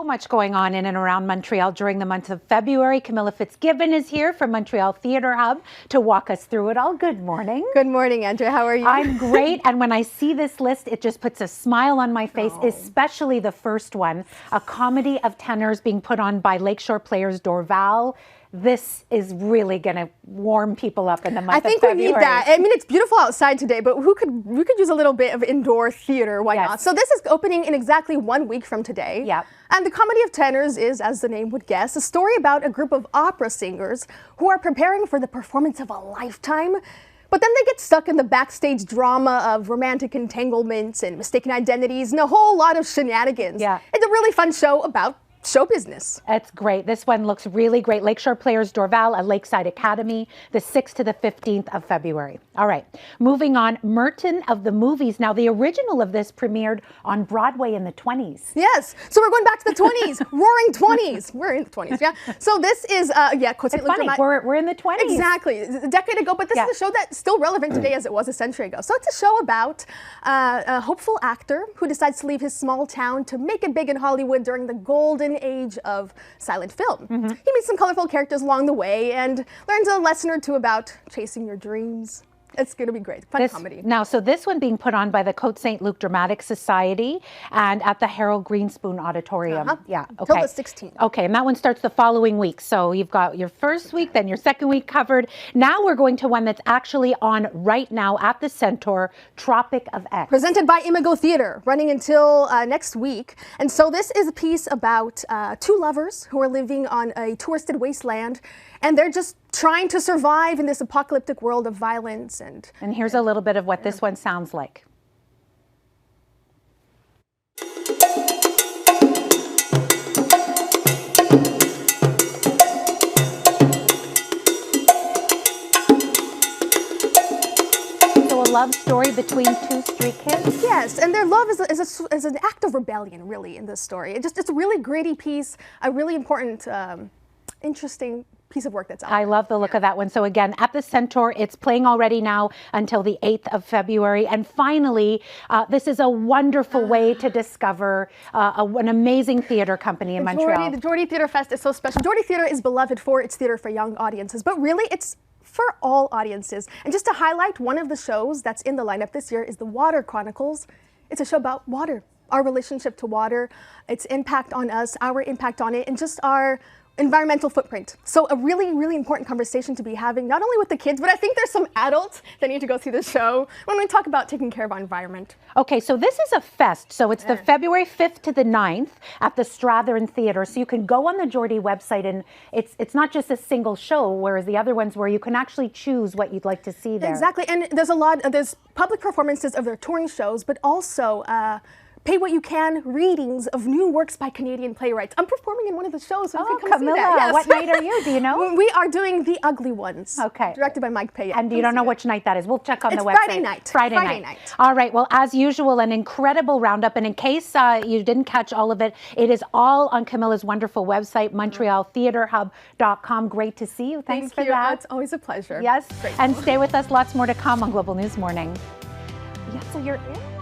much going on in and around Montreal during the month of February. Camila Fitzgibbon is here from Montreal Theatre Hub to walk us through it all. Good morning. Good morning, Andrea. How are you? I'm great. And when I see this list, it just puts a smile on my face, especially the first one, a comedy of tenors being put on by Lakeshore Players Dorval. This is really going to warm people up in the month of February. I think we need that. I mean, it's beautiful outside today, but we could use a little bit of indoor theater. Why not? So this is opening in exactly 1 week from today. Yep. And the Comedy of Tenors is, as the name would guess, a story about a group of opera singers who are preparing for the performance of a lifetime. But then they get stuck in the backstage drama of romantic entanglements and mistaken identities and a whole lot of shenanigans. Yeah. It's a really fun show about show business. It's great. This one looks really great. Lakeshore Players Dorval at Lakeside Academy, the 6th to the 15th of February. All right, moving on. Merton of the Movies. Now, the original of this premiered on Broadway in the 20s. Yes. So we're going back to the 20s, roaring 20s. We're in the 20s, yeah. So this is, It's funny, we're in the 20s. Exactly, a decade ago, but this is a show that's still relevant today as it was a century ago. So it's a show about a hopeful actor who decides to leave his small town to make it big in Hollywood during the golden age of silent film. He meets some colorful characters along the way and learns a lesson or two about chasing your dreams. It's going to be great. Fun comedy. Now, so this one being put on by the Côte St. Luc Dramatic Society and at the Harold Greenspoon Auditorium. Yeah, okay. Till the 16th. Okay, and that one starts the following week. So you've got your first week, then your second week covered. Now we're going to one that's actually on right now at the Centaur, Tropic of X. Presented by Imago Theatre, running until next week. And so this is a piece about two lovers who are living on a touristed wasteland, and they're just trying to survive in this apocalyptic world of violence. And here's a little bit of what this one sounds like. So a love story between two street kids? Yes, and their love is an act of rebellion, really, in this story. It's a really gritty piece, a really important, interesting piece of work that's out. I love the look of that one. So again, at the Centaur, it's playing already now until the 8th of February. And finally, this is a wonderful way to discover an amazing theater company in Montreal. The Geordie Theatre Fest is so special. Geordie Theatre is beloved for its theater for young audiences, but really it's for all audiences. And just to highlight, one of the shows that's in the lineup this year is The Water Chronicles. It's a show about water, our relationship to water, its impact on us, our impact on it, and just our environmental footprint. So a really, really important conversation to be having, not only with the kids, but I think there's some adults that need to go see the show when we talk about taking care of our environment. Okay, so this is a fest. So it's the February 5th to the 9th at the Strathern Theatre. So you can go on the Geordie website, and it's not just a single show, whereas the other ones where you can actually choose what you'd like to see there. Exactly, and there's public performances of their touring shows, but also pay what you can readings of new works by Canadian playwrights. I'm performing in one of the shows, so you can come Camila, see that. Yes. What night are you? Do you know? We are doing The Ugly Ones. Okay. Directed by Mike Payette. And you don't know which night that is. We'll check on the website. Friday night. Friday night. All right. Well, as usual, an incredible roundup. And in case you didn't catch all of it, it is all on Camila's wonderful website, MontrealTheatreHub.com. Great to see you. Thanks for that. It's always a pleasure. Yes. Great. And stay with us. Lots more to come on Global News Morning. Yes, so you're in.